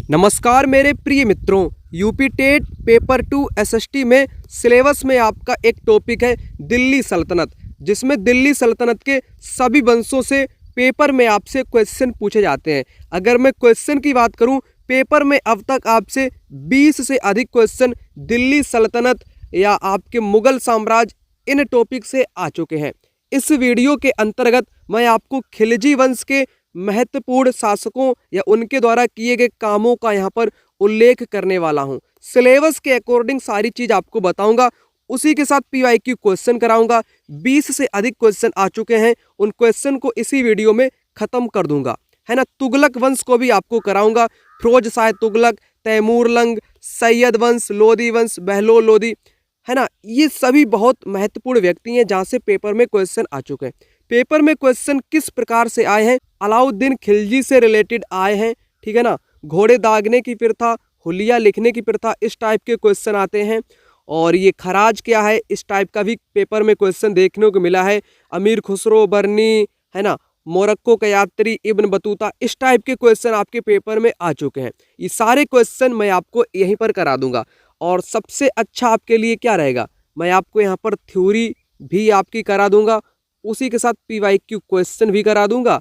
नमस्कार मेरे प्रिय मित्रों, यूपी टेट पेपर 2 एसएसटी में सिलेबस में आपका एक टॉपिक है दिल्ली सल्तनत, जिसमें दिल्ली सल्तनत के सभी वंशों से पेपर में आपसे क्वेश्चन पूछे जाते हैं। अगर मैं क्वेश्चन की बात करूं, पेपर में अब तक आपसे 20 से अधिक क्वेश्चन दिल्ली सल्तनत या आपके मुगल साम्राज्य इन टॉपिक से आ चुके हैं। इस वीडियो के अंतर्गत मैं आपको खिलजी वंश के महत्वपूर्ण शासकों या उनके द्वारा किए गए कामों का यहाँ पर उल्लेख करने वाला हूँ। सिलेबस के अकॉर्डिंग सारी चीज़ आपको बताऊंगा, उसी के साथ पीवाईक्यू क्वेश्चन कराऊंगा। 20 से अधिक क्वेश्चन आ चुके हैं, उन क्वेश्चन को इसी वीडियो में ख़त्म कर दूंगा, है ना। तुगलक वंश को भी आपको कराऊंगा, फिरोज शाह तुगलक, तैमूर लंग, सैयद वंश, लोदी वंश, बहलोल लोदी, है ना। ये सभी बहुत महत्वपूर्ण व्यक्ति हैं जहाँ से पेपर में क्वेश्चन आ चुके हैं। पेपर में क्वेश्चन किस प्रकार से आए हैं, अलाउद्दीन खिलजी से रिलेटेड आए हैं, ठीक है ना। घोड़े दागने की प्रथा, हुलिया लिखने की प्रथा, इस टाइप के क्वेश्चन आते हैं। और ये खराज क्या है, इस टाइप का भी पेपर में क्वेश्चन देखने को मिला है। अमीर खुसरो बरनी, है ना, मोरक्को का यात्री इब्न बतूता, इस टाइप के क्वेश्चन आपके पेपर में आ चुके हैं। ये सारे क्वेश्चन मैं आपको यहीं पर करा दूंगा। और सबसे अच्छा आपके लिए क्या रहेगा, मैं आपको यहाँ पर थ्योरी भी आपकी करा दूंगा, उसी के साथ पीवाईक्यू क्वेश्चन भी करा दूंगा।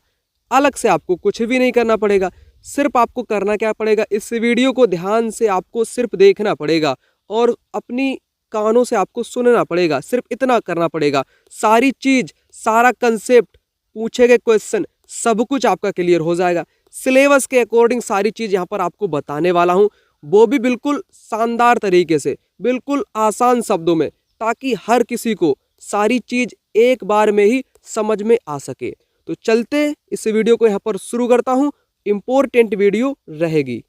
अलग से आपको कुछ भी नहीं करना पड़ेगा, सिर्फ आपको करना क्या पड़ेगा, इस वीडियो को ध्यान से आपको सिर्फ देखना पड़ेगा और अपनी कानों से आपको सुनना पड़ेगा। सिर्फ इतना करना पड़ेगा, सारी चीज़, सारा कंसेप्ट, पूछे गए क्वेश्चन, सब कुछ आपका क्लियर हो जाएगा। सिलेबस के अकॉर्डिंग सारी चीज़ यहाँ पर आपको बताने वाला हूँ, वो भी बिल्कुल शानदार तरीके से, बिल्कुल आसान शब्दों में, ताकि हर किसी को सारी चीज़ एक बार में ही समझ में आ सके। तो चलते इस वीडियो को यहाँ पर शुरू करता हूँ। इम्पोर्टेंट वीडियो रहेगी।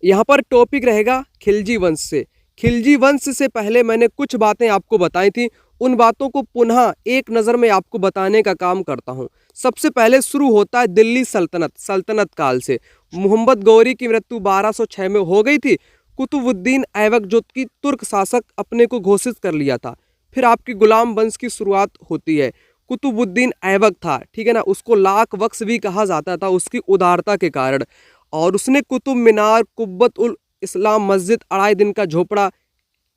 यहाँ पर टॉपिक रहेगा खिलजी वंश से। खिलजी वंश से पहले मैंने कुछ बातें आपको बताई थी, उन बातों को पुनः एक नज़र में आपको बताने का काम करता हूँ। सबसे पहले शुरू होता है दिल्ली सल्तनत काल से। मोहम्मद गौरी की मृत्यु 1206 में हो गई थी। कुतुबुद्दीन ऐबक जो कि तुर्क शासक अपने को घोषित कर लिया था। फिर आपकी गुलाम वंश की शुरुआत होती है। कुतुबुद्दीन ऐबक था, ठीक है ना, उसको लाख बख्श भी कहा जाता था उसकी उदारता के कारण। और उसने कुतुब मीनार, कुब्बत उल इस्लाम मस्जिद, अढ़ाई दिन का झोपड़ा,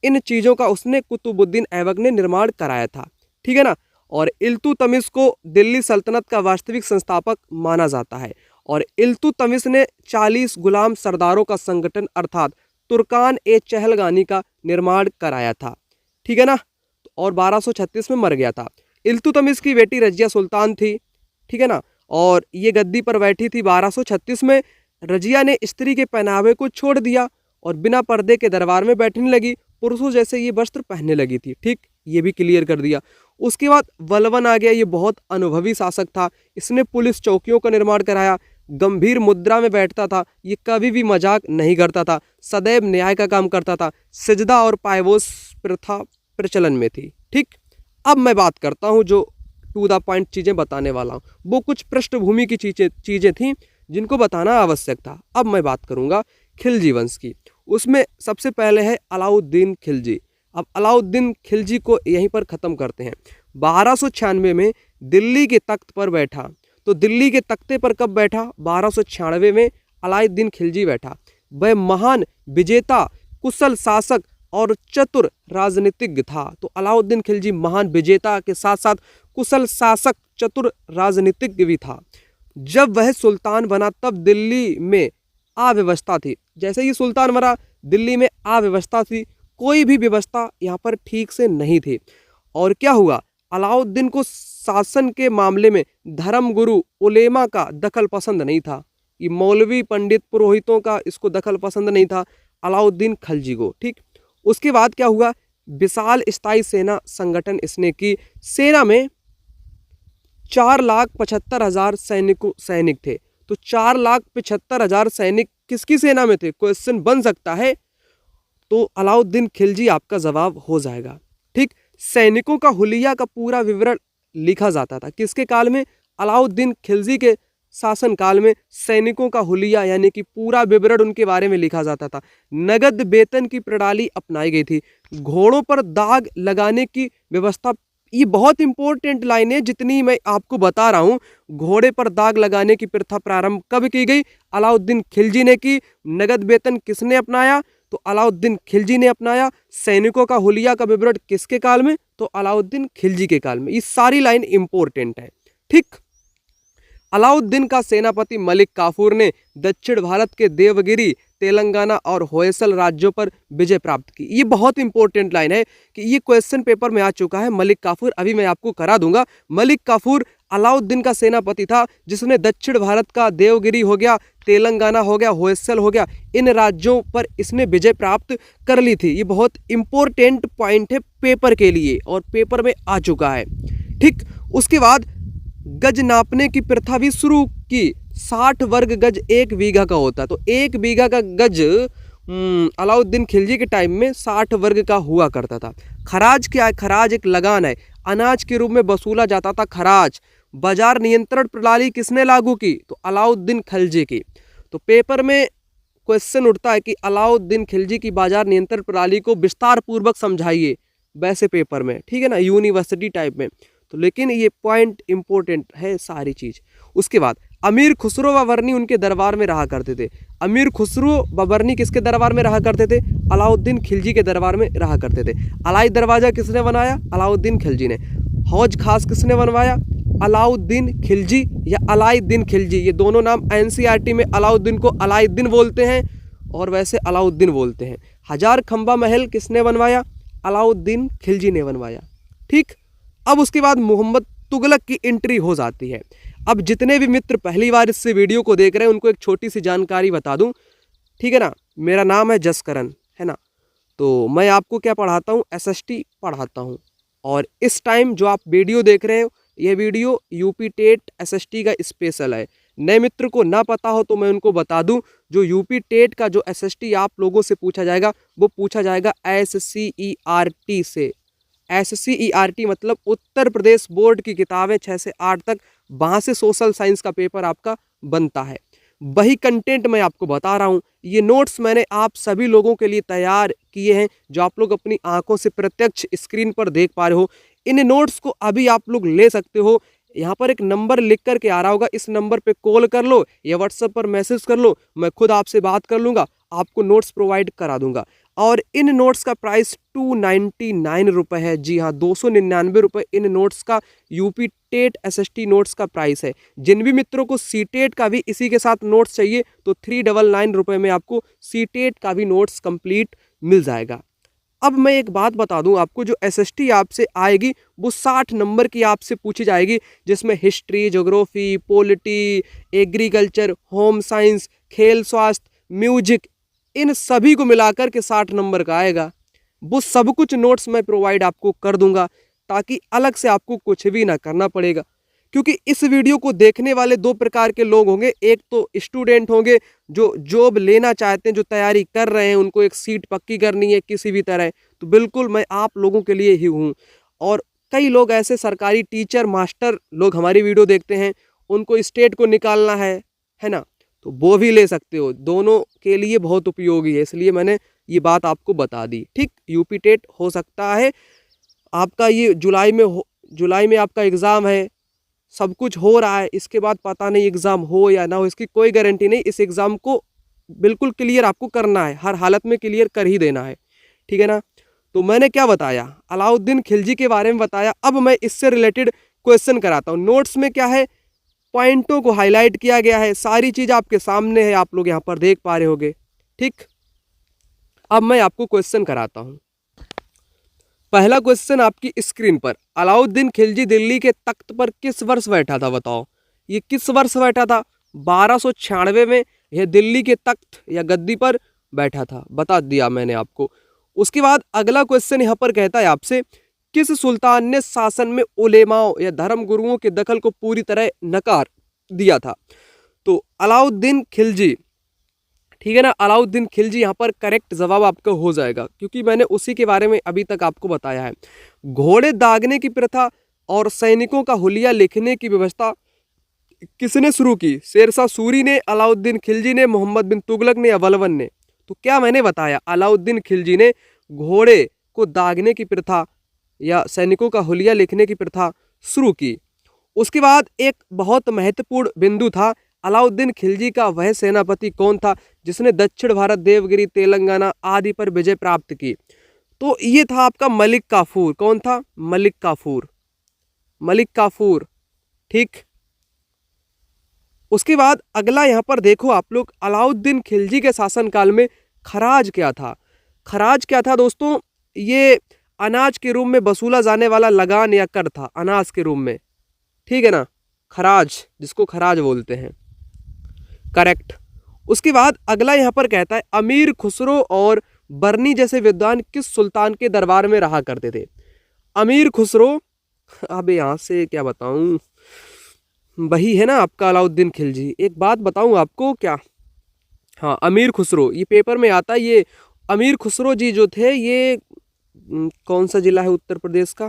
इन चीज़ों का उसने कुतुबुद्दीन ऐबक ने निर्माण कराया था, ठीक है ना। और इल्तुतमिश को दिल्ली सल्तनत का वास्तविक संस्थापक माना जाता है। और इल्तुतमिश ने 40 गुलाम सरदारों का संगठन अर्थात तुर्कान ए चहलगानी का निर्माण कराया था, ठीक है ना। और 1236 में मर गया था। इल्तुतमिश की बेटी रजिया सुल्तान थी, ठीक है ना, और ये गद्दी पर बैठी थी 1236 में। रजिया ने स्त्री के पहनावे को छोड़ दिया और बिना पर्दे के दरबार में बैठने लगी, पुरुषों जैसे ये वस्त्र पहनने लगी थी, ठीक, ये भी क्लियर कर दिया। उसके बाद वलवन आ गया, ये बहुत अनुभवी शासक था। इसने पुलिस चौकियों का निर्माण कराया, गंभीर मुद्रा में बैठता था, ये कभी भी मजाक नहीं करता था, सदैव न्याय का काम करता था। सिजदा और पायवोस प्रथा प्रचलन में थी, ठीक। अब मैं बात करता हूँ जो टू द पॉइंट चीज़ें बताने वाला हूँ, वो कुछ पृष्ठभूमि की चीज़ें थीं जिनको बताना आवश्यक था। अब मैं बात करूँगा खिलजी वंश की। उसमें सबसे पहले है अलाउद्दीन खिलजी। अब अलाउद्दीन खिलजी को यहीं पर ख़त्म करते हैं। 1296 में दिल्ली के तख्त पर बैठा। तो दिल्ली के तख्ते पर कब बैठा? 1296 में अलाउद्दीन खिलजी बैठा। वह महान विजेता, कुशल शासक और चतुर राजनीतिज्ञ था। तो अलाउद्दीन खिलजी महान विजेता के साथ साथ कुशल शासक, चतुर राजनीतिज्ञ भी था। जब वह सुल्तान बना तब दिल्ली में अव्यवस्था थी। जैसे ही सुल्तान बना, दिल्ली में अव्यवस्था थी, कोई भी व्यवस्था यहाँ पर ठीक से नहीं थी। और क्या हुआ, अलाउद्दीन को शासन के मामले में धर्मगुरु उलेमा का दखल पसंद नहीं था। ये मौलवी पंडित पुरोहितों का इसको दखल पसंद नहीं था अलाउद्दीन खिलजी को, ठीक। उसके बाद क्या हुआ, विशाल स्थायी सेना संगठन इसने की। सेना में 4,75,000 सैनिक थे। तो 4,75,000 सैनिक किसकी सेना में थे, क्वेश्चन बन सकता है। तो अलाउद्दीन खिलजी आपका जवाब हो जाएगा, ठीक। सैनिकों का हुलिया का पूरा विवरण लिखा जाता था किसके काल में, अलाउद्दीन खिलजी के शासन काल में सैनिकों का हुलिया यानी कि पूरा विवरण उनके बारे में लिखा जाता था। नगद वेतन की प्रणाली अपनाई गई थी। घोड़ों पर दाग लगाने की व्यवस्था ये बहुत इंपॉर्टेंट लाइन है जितनी मैं आपको बता रहा हूँ। घोड़े पर दाग लगाने की प्रथा प्रारंभ कब की गई? अलाउद्दीन खिलजी ने की। नगद वेतन किसने अपनाया? तो अलाउद्दीन खिलजी ने अपनाया। सैनिकों का हुलिया का विवरण किसके काल में? तो अलाउद्दीन खिलजी के काल में। ये सारी लाइन इंपॉर्टेंट है। ठीक। अलाउद्दीन का सेनापति मलिक काफूर ने दक्षिण भारत के देवगिरी, तेलंगाना और होयसल राज्यों पर विजय प्राप्त की। ये बहुत इंपॉर्टेंट लाइन है कि ये क्वेश्चन पेपर में आ चुका है। मलिक काफूर अभी मैं आपको करा दूंगा। मलिक काफूर अलाउद्दीन का सेनापति था जिसने दक्षिण भारत का देवगिरी हो गया, तेलंगाना हो गया, होयसल हो गया, इन राज्यों पर इसने विजय प्राप्त कर ली थी। ये बहुत इंपॉर्टेंट पॉइंट है पेपर के लिए और पेपर में आ चुका है। ठीक। उसके बाद गज नापने की प्रथा भी शुरू की। 60 वर्ग गज 1 बीघा का होता है। तो 1 बीघा का गज अलाउद्दीन खिलजी के टाइम में 60 वर्ग का हुआ करता था। खराज क्या है? खराज एक लगान है, अनाज के रूप में वसूला जाता था खराज। बाजार नियंत्रण प्रणाली किसने लागू की? तो अलाउद्दीन खिलजी की। तो पेपर में क्वेश्चन उठता है कि अलाउद्दीन खिलजी की बाजार नियंत्रण प्रणाली को विस्तार पूर्वक समझाइए, वैसे पेपर में, ठीक है ना, यूनिवर्सिटी टाइप में। तो लेकिन ये पॉइंट इंपॉर्टेंट है सारी चीज। उसके बाद अमीर खुसरो बाबरनी उनके दरबार में रहा करते थे। अमीर खुसरो बाबरनी किसके दरबार में रहा करते थे? अलाउद्दीन खिलजी के दरबार में रहा करते थे। अलाई दरवाजा किसने बनाया? अलाउद्दीन खिलजी ने। हौज खास किसने बनवाया? अलाउद्दीन खिलजी या अलाउद्दीन खिलजी। ये दोनों नाम एनसीईआरटी में अलाउद्दीन को अलाउद्दीन बोलते हैं और वैसे अलाउद्दीन बोलते हैं। हजार खंबा महल किसने बनवाया? अलाउद्दीन खिलजी ने बनवाया। ठीक। अब उसके बाद मोहम्मद तुगलक की एंट्री हो जाती है। अब जितने भी मित्र पहली बार इस वीडियो को देख रहे हैं उनको एक छोटी सी जानकारी बता दूं, ठीक है ना। मेरा नाम है जसकरण, है ना। तो मैं आपको क्या पढ़ाता हूं? एसएसटी पढ़ाता हूं। और इस टाइम जो आप वीडियो देख रहे हो, ये वीडियो यूपी टेट एसएसटी का स्पेशल है। नए मित्र को ना पता हो तो मैं उनको बता दूं, जो यूपी टेट का जो एसएसटी आप लोगों से पूछा जाएगा वो पूछा जाएगा SCERT से। SCERT मतलब उत्तर प्रदेश बोर्ड की किताबें 6 से 8 तक, वहाँ से सोशल साइंस का पेपर आपका बनता है। वही कंटेंट मैं आपको बता रहा हूँ। ये नोट्स मैंने आप सभी लोगों के लिए तैयार किए हैं जो आप लोग अपनी आंखों से प्रत्यक्ष स्क्रीन पर देख पा रहे हो। इन नोट्स को अभी आप लोग ले सकते हो। यहाँ पर एक नंबर लिख करके आ रहा होगा, इस नंबर पे कॉल कर लो या व्हाट्सएप पर मैसेज कर लो, मैं खुद आपसे बात कर लूँगा, आपको नोट्स प्रोवाइड करा दूंगा। और इन नोट्स का प्राइस 299 रुपये है। जी हाँ, 299 रुपये इन नोट्स का यूपी टेट एसएसटी नोट्स का प्राइस है। जिन भी मित्रों को सीटेट का भी इसी के साथ नोट्स चाहिए तो 399 रुपये में आपको सीटेट का भी नोट्स कंप्लीट मिल जाएगा। अब मैं एक बात बता दूं आपको, जो एसएसटी आपसे आएगी वो 60 नंबर की आपसे पूछी जाएगी, जिसमें history, geography, polity, agriculture, home science, खेल, स्वास्थ्य, म्यूजिक, इन सभी को मिलाकर के 60 नंबर का आएगा। वो सब कुछ नोट्स मैं प्रोवाइड आपको कर दूंगा ताकि अलग से आपको कुछ भी ना करना पड़ेगा। क्योंकि इस वीडियो को देखने वाले 2 प्रकार के लोग होंगे। एक तो स्टूडेंट होंगे जो जॉब लेना चाहते हैं, जो तैयारी कर रहे हैं, उनको एक सीट पक्की करनी है किसी भी तरह, तो बिल्कुल मैं आप लोगों के लिए ही हूँ। और कई लोग ऐसे सरकारी टीचर, मास्टर लोग हमारी वीडियो देखते हैं, उनको स्टेट को निकालना है ना, तो वो भी ले सकते हो। दोनों के लिए बहुत उपयोगी है, इसलिए मैंने ये बात आपको बता दी। ठीक। यूपी टेट हो सकता है आपका ये जुलाई में आपका एग्ज़ाम है, सब कुछ हो रहा है, इसके बाद पता नहीं एग्ज़ाम हो या ना हो, इसकी कोई गारंटी नहीं। इस एग्ज़ाम को बिल्कुल क्लियर आपको करना है, हर हालत में क्लियर कर ही देना है, ठीक है ना। तो मैंने क्या बताया? अलाउद्दीन खिलजी के बारे में बताया। अब मैं इससे रिलेटेड क्वेश्चन कराता हूँ। नोट्स में क्या है, पॉइंटों को हाईलाइट किया गया है, सारी चीज़ आपके सामने है, आप लोग यहाँ पर देख पा रहे होगे। ठीक। अब मैं आपको क्वेश्चन कराता हूँ। पहला क्वेश्चन आपकी स्क्रीन पर, अलाउद्दीन खिलजी दिल्ली के तख्त पर किस वर्ष बैठा था? बताओ, ये किस वर्ष बैठा था? 1296 में यह दिल्ली के तख्त या गद्दी पर बैठा था, बता दिया मैंने आपको। उसके बाद अगला क्वेश्चन यहाँ पर कहता है आपसे, किस सुल्तान ने शासन में उलेमाओं या धर्म गुरुओं के दखल को पूरी तरह नकार दिया था? तो अलाउद्दीन खिलजी, ठीक है ना, अलाउद्दीन खिलजी यहाँ पर करेक्ट जवाब आपका हो जाएगा, क्योंकि मैंने उसी के बारे में अभी तक आपको बताया है। घोड़े दागने की प्रथा और सैनिकों का हुलिया लिखने की व्यवस्था किसने शुरू की? शेरशाह सूरी ने, अलाउद्दीन खिलजी ने, मोहम्मद बिन तुगलक ने या बलबन ने? तो क्या मैंने बताया? अलाउद्दीन खिलजी ने घोड़े को दागने की प्रथा या सैनिकों का हुलिया लिखने की प्रथा शुरू की। उसके बाद एक बहुत महत्वपूर्ण बिंदु था, अलाउद्दीन खिलजी का वह सेनापति कौन था जिसने दक्षिण भारत, देवगिरी, तेलंगाना आदि पर विजय प्राप्त की। तो ये था आपका मलिक काफूर। कौन था? मलिक काफूर। मलिक काफूर, ठीक। उसके बाद अगला यहाँ पर देखो आप लोग, अलाउद्दीन खिलजी के शासनकाल में खराज क्या था। खराज क्या था दोस्तों? ये अनाज के रूप में वसूला जाने वाला लगान या कर था, अनाज के रूप में, ठीक है ना, खराज, जिसको खराज बोलते हैं, करेक्ट। उसके बाद अगला यहाँ पर कहता है, अमीर खुसरो और बर्नी जैसे विद्वान किस सुल्तान के दरबार में रहा करते थे। अमीर खुसरो, अब यहाँ से क्या बताऊँ, वही है ना आपका अलाउद्दीन खिलजी। एक बात बताऊँ आपको क्या, हाँ, अमीर खुसरो, ये पेपर में आता है। ये अमीर खुसरो जी जो थे, ये कौन सा जिला है उत्तर प्रदेश का?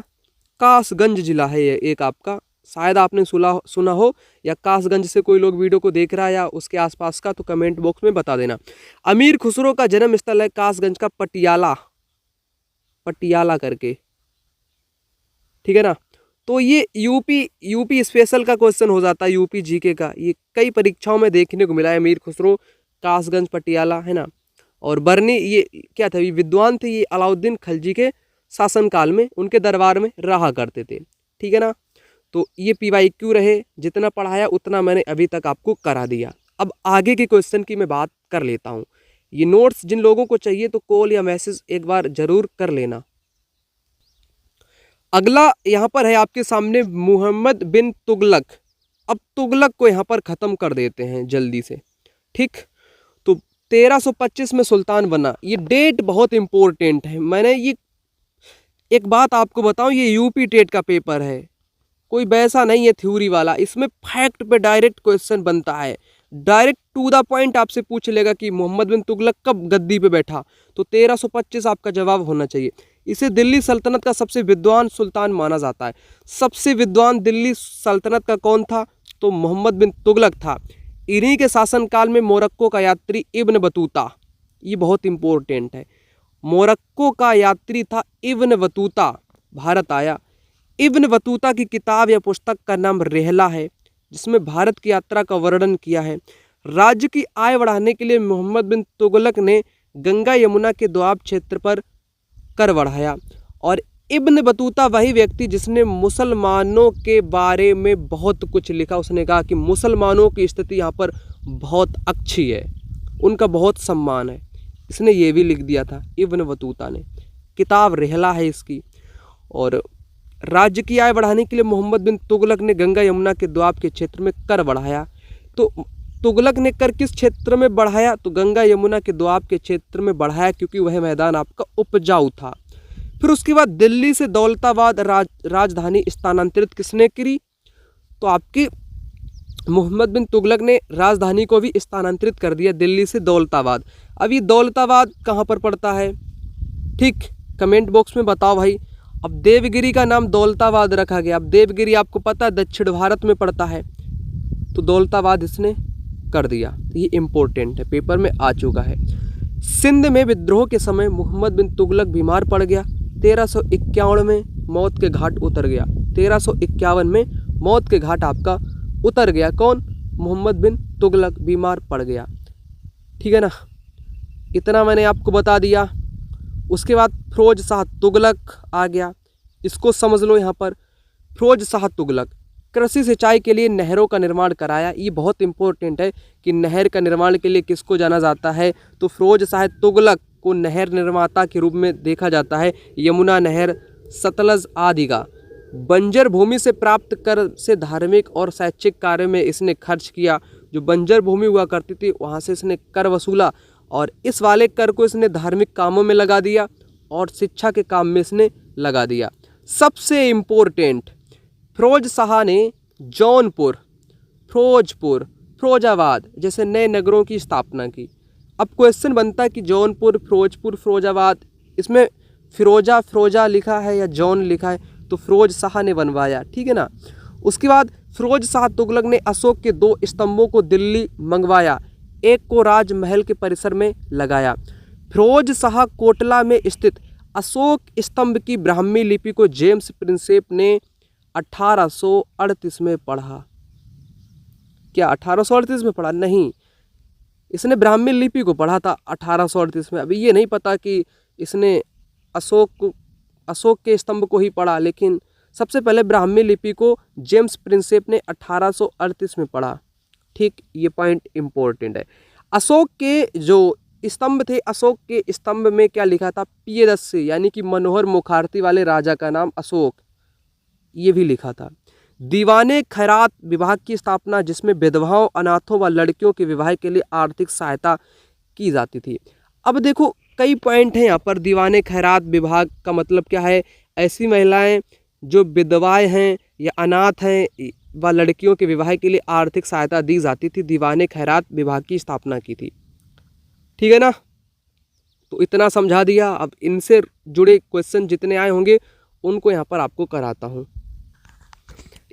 कासगंज जिला है ये एक आपका, शायद आपने सुना हो, या कासगंज से कोई लोग वीडियो को देख रहा है या उसके आसपास का, तो कमेंट बॉक्स में बता देना। अमीर खुसरो का जन्म स्थल है कासगंज का पटियाला, पटियाला करके, ठीक है ना। तो ये यूपी स्पेशल का क्वेश्चन हो जाता है, यूपी जीके का, ये कई परीक्षाओं में देखने को मिला है। अमीर खुसरो, कासगंज, पटियाला, है ना। और बर्नी, ये क्या था, ये विद्वान थे, ये अलाउद्दीन खिलजी के शासनकाल में उनके दरबार में रहा करते थे, ठीक है ना। तो ये PYQ रहे, जितना पढ़ाया उतना मैंने अभी तक आपको करा दिया। अब आगे के क्वेश्चन की मैं बात कर लेता हूँ। ये नोट्स जिन लोगों को चाहिए तो कॉल या मैसेज एक बार जरूर कर लेना। अगला यहाँ पर है आपके सामने मोहम्मद बिन तुगलक। अब तुगलक को यहाँ पर ख़त्म कर देते हैं जल्दी से, ठीक। तो 1325 में सुल्तान बना। ये डेट बहुत इम्पोर्टेंट है। मैंने ये एक बात आपको बताऊं, ये यूपी टेट का पेपर है, कोई वैसा नहीं है थ्योरी वाला। इसमें फैक्ट पे डायरेक्ट क्वेश्चन बनता है, डायरेक्ट टू द पॉइंट आपसे पूछ लेगा कि मोहम्मद बिन तुगलक कब गद्दी पे बैठा, तो 1325 आपका जवाब होना चाहिए। इसे दिल्ली सल्तनत का सबसे विद्वान सुल्तान माना जाता है। सबसे विद्वान दिल्ली सल्तनत का कौन था? तो मोहम्मद बिन तुगलक था। इन्हीं के शासनकाल में मोरक्को का यात्री इब्न बतूता, ये बहुत इंपॉर्टेंट है, मोरक्को का यात्री था इब्न बतूता, भारत आया। इब्न बतूता की किताब या पुस्तक का नाम रेहला है, जिसमें भारत की यात्रा का वर्णन किया है। राज्य की आय बढ़ाने के लिए मोहम्मद बिन तुगलक ने गंगा यमुना के दोआब क्षेत्र पर कर बढ़ाया। और इब्न बतूता वही व्यक्ति जिसने मुसलमानों के बारे में बहुत कुछ लिखा। उसने कहा कि मुसलमानों की स्थिति यहाँ पर बहुत अच्छी है, उनका बहुत सम्मान है। इसने ये भी लिख दिया था इब्न बतूता ने, किताब रेहला है इसकी। और राज्य की आय बढ़ाने के लिए मोहम्मद बिन तुगलक ने गंगा यमुना के दोआब के क्षेत्र में कर बढ़ाया। तो तुगलक ने कर किस क्षेत्र में बढ़ाया? तो गंगा यमुना के दोआब के क्षेत्र में बढ़ाया, क्योंकि वह मैदान आपका उपजाऊ था। फिर उसके बाद दिल्ली से दौलताबाद राजधानी स्थानांतरित किसने करी? तो आपकी मोहम्मद बिन तुगलक ने राजधानी को भी स्थानांतरित कर दिया दिल्ली से दौलताबाद। अब ये दौलताबाद कहाँ पर पड़ता है? ठीक, कमेंट बॉक्स में बताओ भाई। अब देवगिरी का नाम दौलताबाद रखा गया। अब देवगिरी आपको पता है दक्षिण भारत में पड़ता है, तो दौलताबाद इसने कर दिया। ये इम्पोर्टेंट है, पेपर में आ चुका है। सिंध में विद्रोह के समय मोहम्मद बिन तुगलक बीमार पड़ गया। 1351 में मौत के घाट उतर गया। 1351 में मौत के घाट आपका उतर गया। कौन? मोहम्मद बिन तुगलक बीमार पड़ गया, ठीक है ना। इतना मैंने आपको बता दिया। उसके बाद फिरोज शाह तुगलक आ गया, इसको समझ लो। यहाँ पर फिरोज शाह तुगलक कृषि सिंचाई के लिए नहरों का निर्माण कराया। ये बहुत इंपॉर्टेंट है कि नहर का निर्माण के लिए किसको जाना जाता है? तो फिरोज शाह तुगलक को नहर निर्माता के रूप में देखा जाता है। यमुना नहर, सतलज आदि का बंजर भूमि से प्राप्त कर से धार्मिक और शैक्षिक कार्य में इसने खर्च किया। जो बंजर भूमि हुआ करती थी वहाँ से इसने कर वसूला, और इस वाले कर को इसने धार्मिक कामों में लगा दिया और शिक्षा के काम में इसने लगा दिया। सबसे इम्पोर्टेंट, फिरोज शाह ने जौनपुर, फिरोजपुर, फिरोजाबाद जैसे नए नगरों की स्थापना की। अब क्वेश्चन बनता है कि जौनपुर, फिरोजपुर, फिरोजाबाद, इसमें फिरोजा लिखा है या जौन लिखा है? तो फिरोज शाह ने बनवाया, ठीक है ना। उसके बाद फिरोज शाह तुगलक ने अशोक के 2 स्तंभों को दिल्ली मंगवाया, एक को राजमहल के परिसर में लगाया। फिरोज शाह कोटला में स्थित अशोक स्तंभ की ब्राह्मी लिपि को जेम्स प्रिंसेप ने 1838 में पढ़ा। क्या 1838 में पढ़ा? नहीं, इसने ब्राह्मी लिपि को पढ़ा था 1838 में। अभी ये नहीं पता कि इसने अशोक के स्तंभ को ही पढ़ा, लेकिन सबसे पहले ब्राह्मी लिपि को जेम्स प्रिंसेप ने 1838 में पढ़ा। ठीक, ये पॉइंट इम्पोर्टेंट है। अशोक के जो स्तंभ थे, अशोक के स्तंभ में क्या लिखा था? पियदस्य, यानी कि मनोहर मुखार्ती वाले राजा का नाम अशोक, ये भी लिखा था। दीवाने खैरात विभाग की स्थापना, जिसमें विधवाओं, अनाथों व लड़कियों के विवाह के लिए आर्थिक सहायता की जाती थी। अब देखो कई पॉइंट हैं यहाँ पर। दीवाने खैरात विभाग का मतलब क्या है? ऐसी महिलाएं जो विधवाएं हैं या अनाथ हैं व लड़कियों के विवाह के लिए आर्थिक सहायता दी जाती थी। दीवाने खैरात विभाग की स्थापना की थी। ठीक है ना, तो इतना समझा दिया। अब इनसे जुड़े क्वेश्चन जितने आए होंगे उनको यहाँ पर आपको कराता हूँ।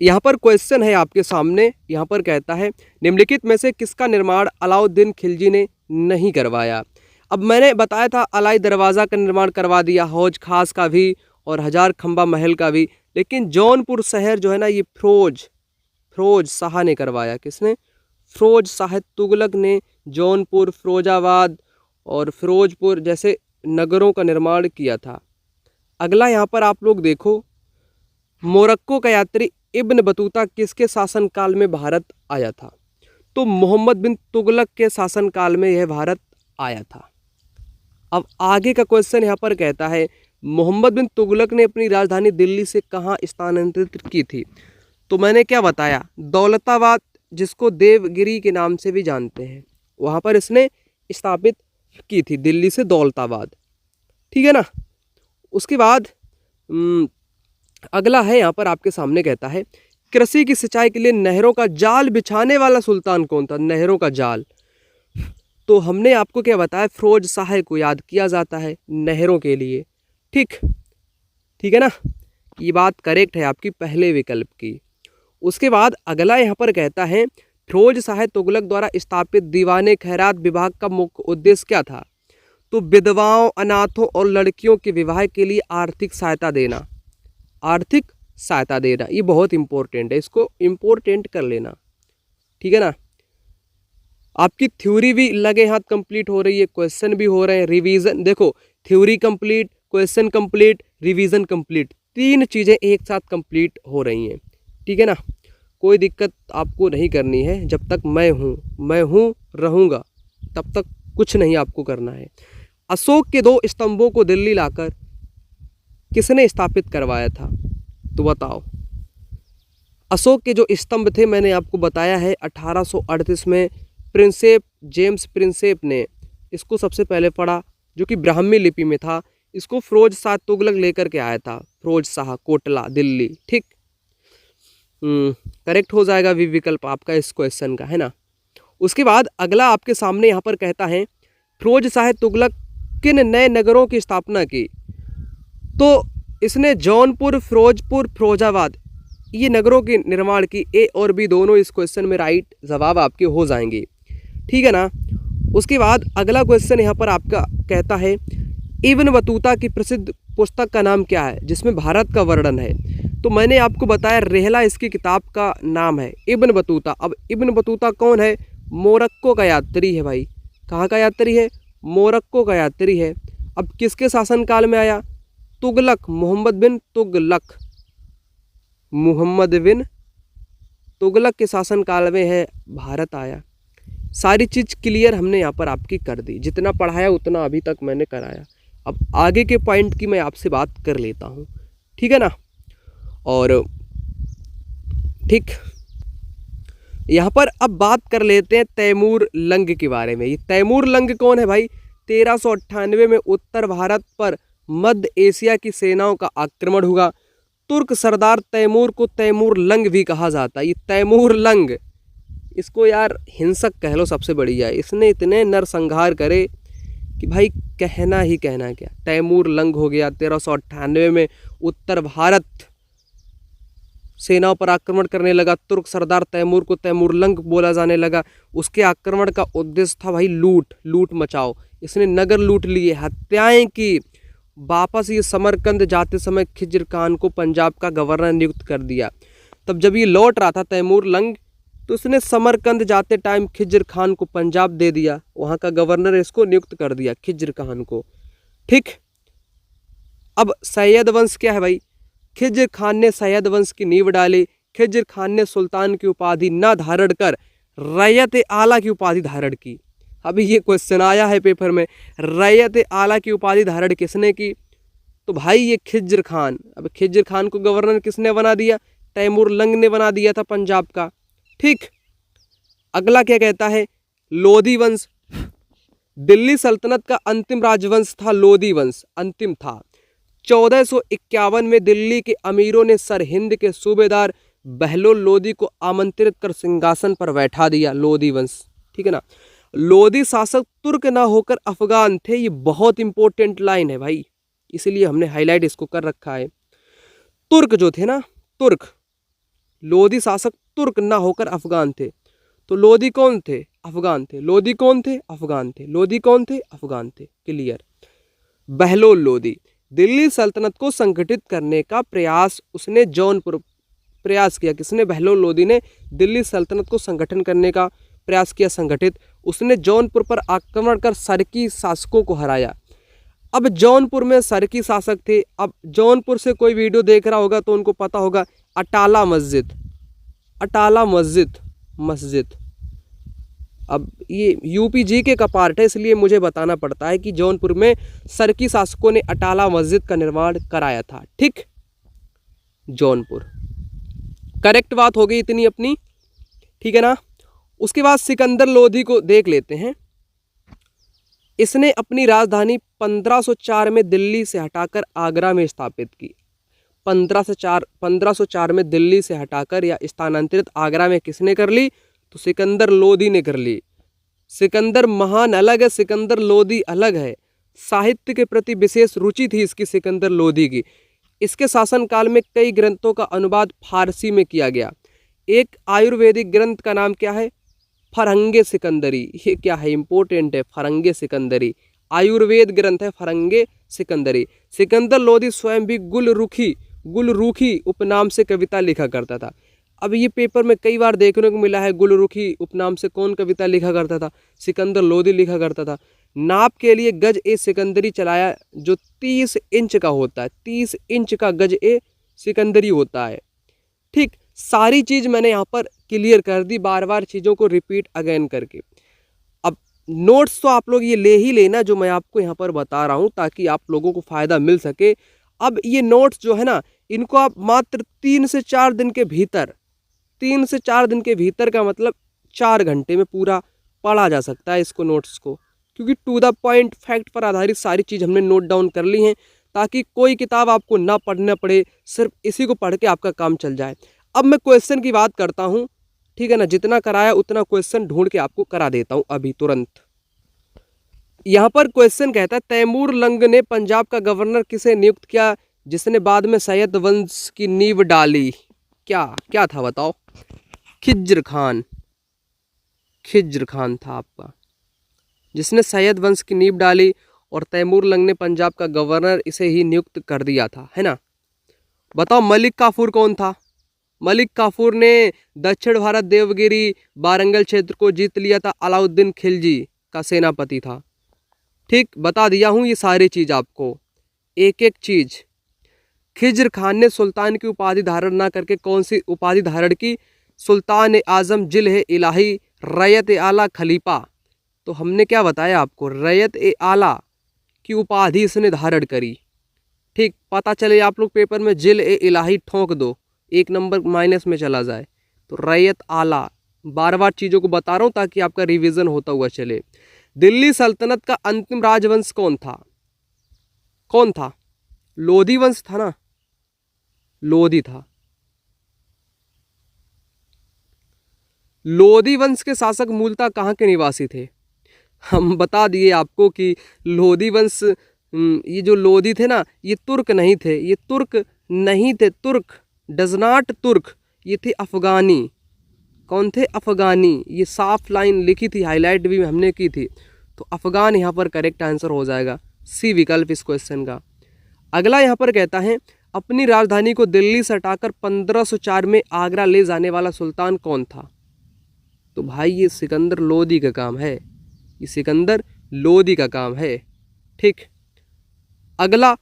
यहाँ पर क्वेश्चन है आपके सामने। यहाँ पर कहता है निम्नलिखित में से किसका निर्माण अलाउद्दीन खिलजी ने नहीं करवाया? अब मैंने बताया था अलाई दरवाज़ा का निर्माण करवा दिया, हौज खास का भी और हजार खंबा महल का भी, लेकिन जौनपुर शहर जो है ना, ये फिरोज शाह ने करवाया। किसने? फिरोज शाह तुगलक ने जौनपुर, फिरोजाबाद और फिरोजपुर जैसे नगरों का निर्माण किया था। अगला यहाँ पर आप लोग देखो, मोरक्को का यात्री इब्न बतूता किसके शासनकाल में भारत आया था? तो मोहम्मद बिन तुगलक के शासनकाल में यह भारत आया था। अब आगे का क्वेश्चन यहाँ पर कहता है मोहम्मद बिन तुगलक ने अपनी राजधानी दिल्ली से कहाँ स्थानांतरित की थी? तो मैंने क्या बताया, दौलताबाद, जिसको देवगिरी के नाम से भी जानते हैं, वहाँ पर इसने स्थापित की थी, दिल्ली से दौलताबाद। ठीक है ना। उसके बाद अगला है यहाँ पर आपके सामने, कहता है कृषि की सिंचाई के लिए नहरों का जाल बिछाने वाला सुल्तान कौन था? नहरों का जाल, तो हमने आपको क्या बताया, फिरोज शाह को याद किया जाता है नहरों के लिए। ठीक है ना, ये बात करेक्ट है आपकी पहले विकल्प की। उसके बाद अगला यहाँ पर कहता है फिरोज शाह तुगलक द्वारा स्थापित दीवाने खैरात विभाग का मुख्य उद्देश्य क्या था? तो विधवाओं, अनाथों और लड़कियों के विवाह के लिए आर्थिक सहायता देना। आर्थिक सहायता देना, ये बहुत इंपॉर्टेंट है, इसको इंपॉर्टेंट कर लेना। ठीक है ना। आपकी थ्योरी भी लगे हाथ कंप्लीट हो रही है, क्वेश्चन भी हो रहे हैं, रिवीजन देखो, theory complete, question complete, revision complete, तीन चीज़ें एक साथ कंप्लीट हो रही हैं। ठीक है ना। कोई दिक्कत आपको नहीं करनी है। जब तक मैं हूँ रहूँगा, तब तक कुछ नहीं आपको करना है। अशोक के 2 स्तंभों को दिल्ली लाकर किसने स्थापित करवाया था? तो बताओ। अशोक के जो स्तंभ थे मैंने आपको बताया है 1838 में जेम्स प्रिंसेप ने इसको सबसे पहले पढ़ा, जो कि ब्राह्मी लिपि में था। इसको फिरोज शाह तुगलक लेकर के आया था, फिरोज शाह, कोटला, दिल्ली। ठीक, करेक्ट हो जाएगा भी विकल्प आपका इस क्वेश्चन का, है ना। उसके बाद अगला आपके सामने यहाँ पर कहता है फिरोज शाह तुगलक किन नए नगरों की स्थापना की? तो इसने जौनपुर, फिरोजपुर, फिरोजाबाद, ये नगरों के निर्माण की। ए और बी दोनों इस क्वेश्चन में राइट जवाब आपके हो जाएंगे। ठीक है ना। उसके बाद अगला क्वेश्चन यहाँ पर आपका कहता है इब्न बतूता की प्रसिद्ध पुस्तक का नाम क्या है, जिसमें भारत का वर्णन है? तो मैंने आपको बताया रेहला इसकी किताब का नाम है, इब्न बतूता। अब इब्न बतूता कौन है? मोरक्को का यात्री है भाई। कहाँ का यात्री है? मोरक्को का यात्री है। अब किसके शासनकाल में आया? तुगलक, मोहम्मद बिन तुगलक के शासनकाल में है भारत आया। सारी चीज़ क्लियर हमने यहाँ पर आपकी कर दी, जितना पढ़ाया उतना अभी तक मैंने कराया। अब आगे के पॉइंट की मैं आपसे बात कर लेता हूँ। ठीक है ना। और ठीक, यहाँ पर अब बात कर लेते हैं तैमूर लंग के बारे में। ये तैमूर लंग कौन है भाई? 1398 में उत्तर भारत पर मध्य एशिया की सेनाओं का आक्रमण हुआ। तुर्क सरदार तैमूर को तैमूर लंग भी कहा जाता है। ये तैमूर लंग, इसको यार हिंसक कह लो सबसे बढ़िया है। इसने इतने नरसंहार करे कि भाई कहना ही कहना क्या। तैमूर लंग हो गया 1398 में उत्तर भारत सेनाओं पर आक्रमण करने लगा। तुर्क सरदार तैमूर को तैमूर लंग बोला जाने लगा। उसके आक्रमण का उद्देश्य था भाई लूट मचाओ। इसने नगर लूट लिए, हत्याएं की, वापस ये समरकंद जाते समय खिज्र खान को पंजाब का गवर्नर नियुक्त कर दिया। तब जब ये लौट रहा था तैमूर लंग, तो उसने समरकंद जाते टाइम खिज्र खान को पंजाब दे दिया, वहाँ का गवर्नर इसको नियुक्त कर दिया खिज्र खान को। ठीक, अब सैयद वंश क्या है भाई? खिज्र खान ने सैयद वंश की नींव डाली। खिज्र खान ने सुल्तान की उपाधि न धारण कर रैयत आला की उपाधि धारण की। अभी ये क्वेश्चन आया है पेपर में, रैयत आला की उपाधि धारण किसने की? तो भाई ये खिज्र खान। अब खिज्र खान को गवर्नर किसने बना दिया? तैमूर लंग ने बना दिया था पंजाब का। ठीक, अगला क्या कहता है? लोधी वंश। दिल्ली सल्तनत का अंतिम राजवंश था लोधी वंश, अंतिम था। 1451 में दिल्ली के अमीरों ने सरहिंद के सूबेदार बहलोल लोधी को आमंत्रित कर सिंहासन पर बैठा दिया। लोधी वंश, ठीक है ना। लोधी शासक तुर्क ना होकर अफगान थे। ये बहुत इंपॉर्टेंट लाइन है भाई, इसीलिए हमने हाईलाइट इसको कर रखा है। तुर्क जो थे ना, तुर्क, लोधी शासक तुर्क ना होकर अफगान थे। तो लोधी कौन थे? अफगान थे। लोधी कौन थे? अफगान थे। लोधी कौन थे? अफगान थे। क्लियर। बहलोल लोधी दिल्ली सल्तनत को संगठित करने का प्रयास उसने जौनपुर प्रयास किया। किसने? बहलोल लोधी ने दिल्ली सल्तनत को संगठन करने का प्रयास किया, संगठित। उसने जौनपुर पर आक्रमण कर सरकी शासकों को हराया। अब जौनपुर में सरकी शासक थे। अब जौनपुर से कोई वीडियो देख रहा होगा तो उनको पता होगा अटाला मस्जिद, अटाला मस्जिद। अब ये यूपी जीके का पार्ट है, इसलिए मुझे बताना पड़ता है कि जौनपुर में सरकी शासकों ने अटाला मस्जिद का निर्माण कराया था। ठीक, जौनपुर। करेक्ट बात हो गई इतनी अपनी, ठीक है ना। उसके बाद सिकंदर लोधी को देख लेते हैं। इसने अपनी राजधानी 1504 में दिल्ली से हटाकर आगरा में स्थापित की। 1504 में दिल्ली से हटाकर या स्थानांतरित आगरा में किसने कर ली? तो सिकंदर लोधी ने कर ली। सिकंदर महान अलग है, सिकंदर लोधी अलग है। साहित्य के प्रति विशेष रुचि थी इसकी, सिकंदर लोधी की। इसके शासनकाल में कई ग्रंथों का अनुवाद फारसी में किया गया। एक आयुर्वेदिक ग्रंथ का नाम क्या है? फरंगे सिकंदरी। ये क्या है? इंपॉर्टेंट है, फरंगे सिकंदरी। आयुर्वेद ग्रंथ है फरंगे सिकंदरी। सिकंदर लोधी स्वयं भी गुलरुखी उपनाम से कविता लिखा करता था। अब ये पेपर में कई बार देखने को मिला है, गुलरुखी उपनाम से कौन कविता लिखा करता था? सिकंदर लोधी लिखा करता था। नाप के लिए गज ए सिकंदरी चलाया, जो 30 इंच का होता है। 30 इंच का गज ए सिकंदरी होता है। ठीक, सारी चीज़ मैंने यहाँ पर क्लियर कर दी, बार बार चीज़ों को रिपीट अगेन करके। अब नोट्स तो आप लोग ये ले ही लेना जो मैं आपको यहाँ पर बता रहा हूँ, ताकि आप लोगों को फ़ायदा मिल सके। अब ये नोट्स जो है ना, इनको आप मात्र 3 से 4 दिन के भीतर, 3 से 4 दिन के भीतर का मतलब 4 घंटे में पूरा पढ़ा जा सकता है इसको, नोट्स को, क्योंकि टू द पॉइंट फैक्ट पर आधारित सारी चीज़ हमने नोट डाउन कर ली हैं, ताकि कोई किताब आपको ना पढ़ना पड़े, सिर्फ इसी को पढ़ के आपका काम चल जाए। अब मैं क्वेश्चन की बात करता हूँ, ठीक है ना। जितना कराया उतना क्वेश्चन ढूंढ के आपको करा देता हूँ अभी तुरंत। यहाँ पर क्वेश्चन कहता है, तैमूर लंग ने पंजाब का गवर्नर किसे नियुक्त किया जिसने बाद में सैयद वंश की नींव डाली? क्या था बताओ? खिज्र खान था आपका, जिसने सैयद वंश की नींव डाली, और तैमूर लंग ने पंजाब का गवर्नर इसे ही नियुक्त कर दिया था, है ना। बताओ मलिक काफूर कौन था? मलिक काफूर ने दक्षिण भारत देवगिरी वारंगल क्षेत्र को जीत लिया था। अलाउद्दीन खिलजी का सेनापति था। ठीक, बता दिया हूँ ये सारी चीज़ आपको, एक एक चीज़। खिज्र खान ने सुल्तान की उपाधि धारण ना करके कौन सी उपाधि धारण की? सुल्तान आजम, जिल इलाही, रैयत आला, खलीफा। तो हमने क्या बताया आपको? रैयत आला की उपाधि इसने धारण करी। ठीक, पता चले आप लोग पेपर में जिल इलाही ठोंक दो, 1 नंबर माइनस में चला जाए। तो रैयत आला, बार बार चीज़ों को बता रहा हूँ ताकि आपका रिवीजन होता हुआ चले। दिल्ली सल्तनत का अंतिम राजवंश कौन था? कौन था? लोधी वंश था ना, लोधी था। लोधी वंश के शासक मूलतः कहाँ के निवासी थे? हम बता दिए आपको कि लोधी वंश, ये जो लोधी थे ना, ये तुर्क नहीं थे, ये तुर्क नहीं थे, तुर्क डज नॉट तुर्क, ये थे अफगानी। कौन थे? अफगानी। ये साफ लाइन लिखी थी, हाईलाइट भी हमने की थी। तो अफगान यहाँ पर करेक्ट आंसर हो जाएगा, सी विकल्प इस क्वेश्चन का। अगला यहाँ पर कहता है अपनी राजधानी को दिल्ली से हटाकर 1504 में आगरा ले जाने वाला सुल्तान कौन था? तो भाई ये सिकंदर लोदी का काम है, ये सिकंदर लोदी का काम है। ठीक। अगला,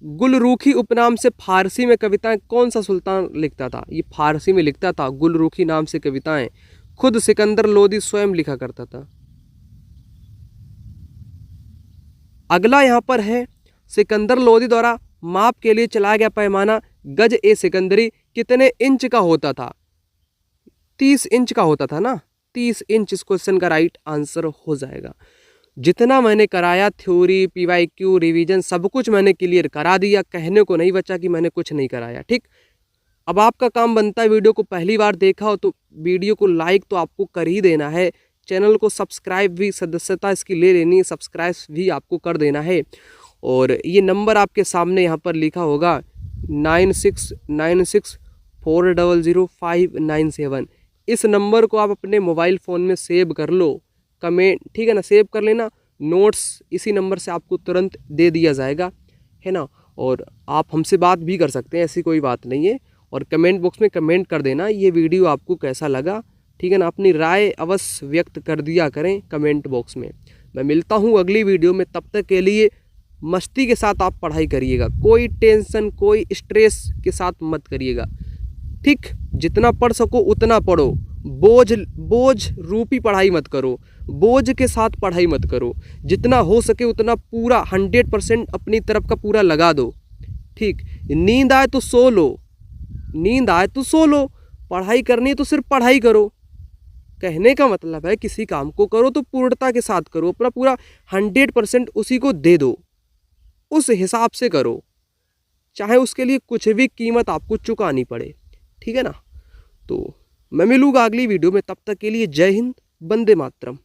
गुलरूखी उपनाम से फारसी में कविताएं कौन सा सुल्तान लिखता था? ये फारसी में लिखता था, गुलरूखी नाम से कविताएं खुद सिकंदर लोदी स्वयं लिखा करता था। अगला यहाँ पर है सिकंदर लोदी द्वारा माप के लिए चलाया गया पैमाना गज ए सिकंदरी कितने इंच का होता था? 30 इंच का होता था ना, 30 इंच इस क्वेश्चन का राइट आंसर हो जाएगा। जितना मैंने कराया थ्योरी, पीवाईक्यू, रिवीजन सब कुछ मैंने क्लियर करा दिया, कहने को नहीं बचा कि मैंने कुछ नहीं कराया। ठीक। अब आपका काम बनता है, वीडियो को पहली बार देखा हो तो वीडियो को लाइक तो आपको कर ही देना है, चैनल को सब्सक्राइब भी, सदस्यता इसकी ले लेनी है, सब्सक्राइब भी आपको कर देना है। और ये नंबर आपके सामने यहाँ पर लिखा होगा 9696400597। इस नंबर को आप अपने मोबाइल फ़ोन में सेव कर लो, कमेंट, ठीक है ना, सेव कर लेना। नोट्स इसी नंबर से आपको तुरंत दे दिया जाएगा, है ना। और आप हमसे बात भी कर सकते हैं, ऐसी कोई बात नहीं है। और कमेंट बॉक्स में कमेंट कर देना ये वीडियो आपको कैसा लगा, ठीक है ना। अपनी राय अवश्य व्यक्त कर दिया करें कमेंट बॉक्स में। मैं मिलता हूँ अगली वीडियो में, तब तक के लिए मस्ती के साथ आप पढ़ाई करिएगा, कोई टेंशन, कोई स्ट्रेस के साथ मत करिएगा। ठीक। जितना पढ़ सको उतना पढ़ो, बोझ रूपी पढ़ाई मत करो, बोझ के साथ पढ़ाई मत करो। जितना हो सके उतना पूरा 100% अपनी तरफ का पूरा लगा दो। ठीक। नींद आए तो सो लो, नींद आए तो सो लो, पढ़ाई करनी है तो सिर्फ पढ़ाई करो। कहने का मतलब है किसी काम को करो तो पूर्णता के साथ करो, अपना पूरा 100% उसी को दे दो, उस हिसाब से करो, चाहे उसके लिए कुछ भी कीमत आपको चुकानी पड़े। ठीक है ना। तो मैं मिलूंगा अगली वीडियो में, तब तक के लिए जय हिंद, वंदे मातरम।